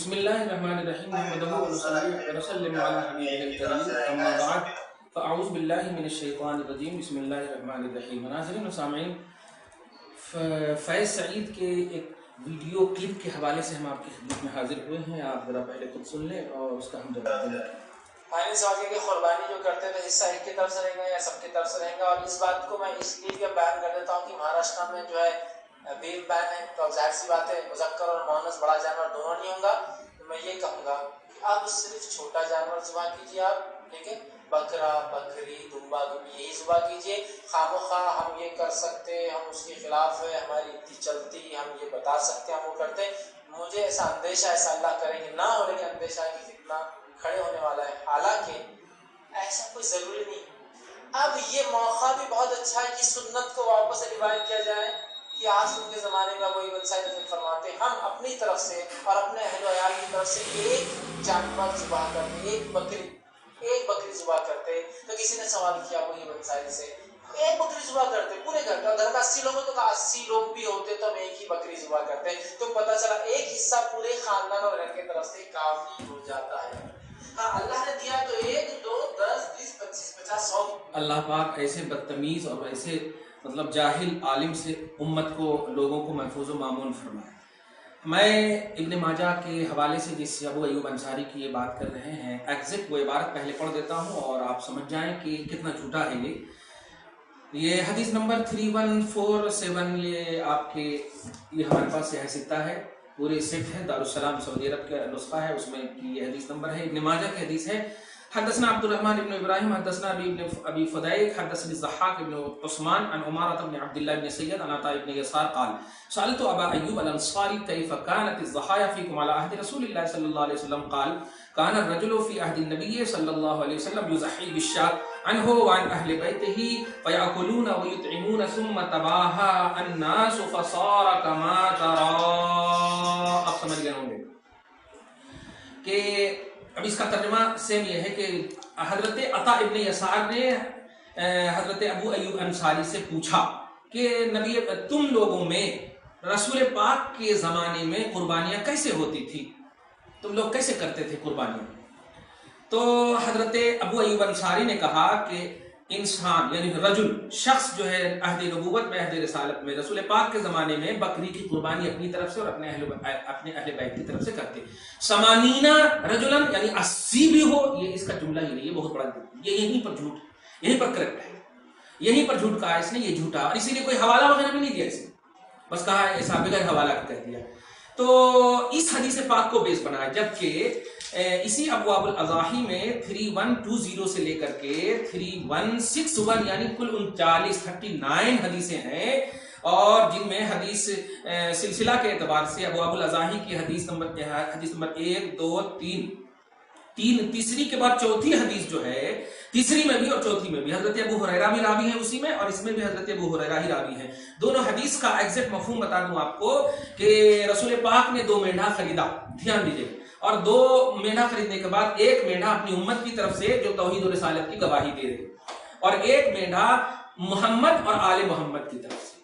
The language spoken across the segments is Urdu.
بسم اللہ الرحمن الرحیم نحمدہ ونصلی ونسلم علی حبیبہ الکریم اما بعد فاعوذ باللہ من الشیطان الرجیم بسم اللہ الرحمن الرحیم۔ ناظرین و سامعین، فیض سعید کے ایک ویڈیو کلپ کے حوالے سے ہم آپ کی خدمت میں حاضر ہوئے ہیں۔ آپ ذرا پہلے خود سن لیں اور اس کا ہم جواب دیں۔ فائنل سوال کہ قربانی جو کرتے تھے حصہ ایک کی طرف سے رہے گا یا سب کی طرف سے رہے گا، اور اس بات کو میں اس لیے بیان کر دیتا ہوں کہ مہاراشٹر میں جو ہے بیل بین ہے، تو ظاہر سی بات ہے مذکر اور مؤنث بڑا جانور دونوں نہیں ہوں گا۔ تو میں یہ کہوں گا کہ آپ صرف چھوٹا جانور ذبح کیجیے، آپ لیکن بکرا بکری دمبا دمبی یہی ذبح کیجیے۔ خواہ ہم یہ کر سکتے، ہم اس کے خلاف ہے، ہماری اتنی چلتی، ہم یہ بتا سکتے ہم وہ کرتے۔ مجھے ایسا اندیشہ، ایسا اللہ کرے کہ نہ ہو، لیکن اندیشہ ہے کہ فتنہ کھڑے ہونے والا ہے، حالانکہ ایسا کوئی ضروری نہیں۔ اب یہ موقع بھی بہت اچھا ہے کہ سنت کو واپس ریوائو کیا جائے کہ آج کے زمانے میں وہی بن سائد فرماتے ہم اپنی طرف سے اور اپنے اہل و عیال کی طرف سے ایک جانور ذبح کرتے، ایک بکری ذبح کرتے۔ تو کسی نے سوال کیا وہی بن سائد سے، ایک بکری ذبح کرتے پورے گھر کا، گھر کا 80 لوگ تو 80 لوگ بھی ہوتے تو ہم ایک ہی بکری ذبح کرتے، تو پتہ چلا ایک حصہ پورے خاندان اور گھر کی طرف سے کافی ہو جاتا ہے۔ ہاں اللہ نے دیا تو 1 2 10 20 25 50 100۔ اللہ پاک ایسے بدتمیز اور ایسے جاہل عالم سے امت کو، لوگوں کو محفوظ و معمون فرمائے۔ میں ابن ماجہ کے حوالے سے جس ابو ایوب انصاری کی یہ بات کر رہے ہیں، ایگزیکٹ وہ عبارت پہلے پڑھ دیتا ہوں اور آپ سمجھ جائیں کہ کتنا جھوٹا ہے یہ حدیث نمبر 3147، یہ آپ کے یہ ہمارے پاس سیاہ ستہ ہے، پورے سیٹ ہے، دارالسلام سعودی عرب کا نسخہ ہے، اس میں کی یہ حدیث نمبر ہے، ابن ماجہ کی حدیث ہے۔ حدثنا عبد الرحمن بن ابراہیم حدثنا ابی فدیک حدثني الضحاك بن عثمان عن عمارة بن عبد الله بن سید عن عطاء بن يسار قال سألت ابا ایوب الانصاری كيف كانت الضحايا فيكم على عهد رسول الله صلى الله عليه وسلم قال كان الرجل في عهد النبي صلى الله عليه وسلم يضحي بالشاة عنه وعن اهل بيته فيأكلون ويطعمون ثم تباهى الناس فصار كما ترى۔ اب سمجھ گئے ہوں گے کہ اب اس کا ترجمہ سیم یہ ہے کہ حضرت عطاء ابن یسار نے حضرت ابو ایوب انصاری سے پوچھا کہ نبی تم لوگوں میں رسول پاک کے زمانے میں قربانیاں کیسے ہوتی تھی، تم لوگ کیسے کرتے تھے قربانیاں؟ تو حضرت ابو ایوب انصاری نے کہا کہ انسان یعنی رجل شخص جو ہے عہد نبوت میں، عہد رسالت میں، رسول پاک کے زمانے میں بکری کی قربانی اپنی طرف سے اور اپنے اہل بیت کی طرف سے کرتے۔ 80 رجلن یعنی 80 بھی ہو، یہ اس کا جملہ ہی نہیں، یہ بہت بڑا جھوٹ، یہ یہیں پر جھوٹ، یہیں پر کریکٹ ہے، یہیں پر جھوٹ کہا اس نے، یہ جھوٹا، اور اسی لیے کوئی حوالہ وغیرہ بھی نہیں دیا اس نے، بس کہا ایسا بغیر حوالہ کہہ دیا۔ تو اس حدیث پاک کو بیس بنایا، جبکہ اسی ابواب الاضاحی میں 3120 سے لے کر کے 3161 یعنی کل 39 حدیثیں ہیں، اور جن میں حدیث سلسلہ کے اعتبار سے ابواب الاضاحی کی حدیث نمبر 1 2 3 تیسری کے بعد چوتھی حدیث جو ہے، تیسری میں بھی اور چوتھی میں بھی حضرت ابو ہریرہ بھی راوی ہیں اسی میں، اور اس میں بھی حضرت ابو ہریرہ ہی راوی ہیں۔ دونوں حدیث کا ایگزیکٹ مفہوم بتا دوں آپ کو کہ رسول پاک نے 2 مینڈھا خریدا، دھیان دیجئے، اور 2 مینڈھا خریدنے کے بعد ایک مینڈھا اپنی امت کی طرف سے جو توحید و رسالت کی گواہی دے رہے، اور ایک مینڈھا محمد اور آل محمد کی طرف سے۔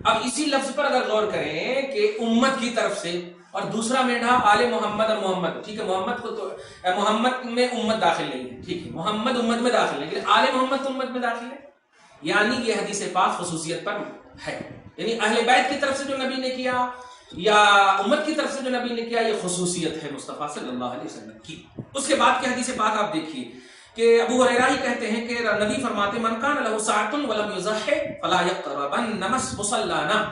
اب اسی لفظ پر اگر غور کریں کہ امت کی طرف سے، اور دوسرا مینڈھا آل محمد اور محمد، ٹھیک ہے، محمد کو تو محمد میں امت داخل نہیں ہے، ٹھیک ہے، محمد امت میں داخل ہے، لیکن آل محمد تو امت میں داخل ہے، یعنی یہ حدیث پاک خصوصیت پر ہے، یعنی اہل بیت کی طرف سے جو نبی نے کیا یا امت کی طرف سے جو نبی نے کیا، یہ خصوصیت ہے مصطفیٰ صلی اللہ علیہ وسلم کی۔ اس کے بعد کی حدیث پاک آپ دیکھیے کہ ابو ہریرہ ہی کہتے ہیں کہ نبی فرماتے من کان لہ ساعۃ ولم یضحِ فلا یقربن مصلانا،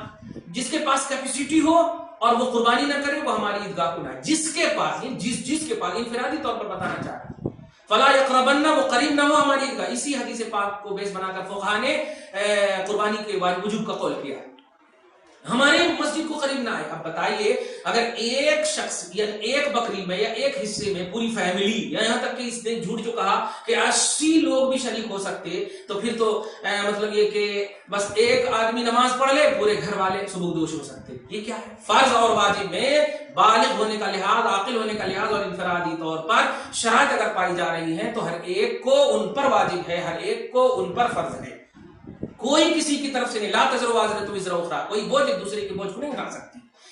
جس کے پاس کیپیسٹی ہو اور وہ قربانی نہ کرے وہ ہماری عیدگاہ کو نہ آئے، جس کے پاس جس کے پاس انفرادی طور پر بتانا چاہتا فلا یقربن، وہ قریب نہ ہو ہماری عیدگاہ۔ اسی حدیث پاک کو بیس بنا کر فقہاء نے قربانی کے وجوب کا قول کیا، ہمارے مسجد کو قریب نہ آئے۔ اب بتائیے اگر ایک شخص یا ایک بکری میں یا ایک حصے میں پوری فیملی، یا یہاں تک کہ اس نے جھوٹ جو کہا کہ 80 لوگ بھی شریک ہو سکتے، تو پھر تو مطلب یہ کہ بس ایک آدمی نماز پڑھ لے پورے گھر والے سبکدوش ہو سکتے۔ یہ کیا ہے؟ فرض اور واجب میں بالغ ہونے کا لحاظ، عاقل ہونے کا لحاظ اور انفرادی طور پر شرائط اگر پائی جا رہی ہیں تو ہر ایک کو ان پر واجب ہے، ہر ایک کو ان پر فرض ہے، کوئی کسی کی طرف سے نہیں، لا تزر وازرۃ وزر اخرى، کوئی بوجھ ایک دوسرے کے بوجھ کو نہیں اٹھا سکتی۔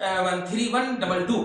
13122,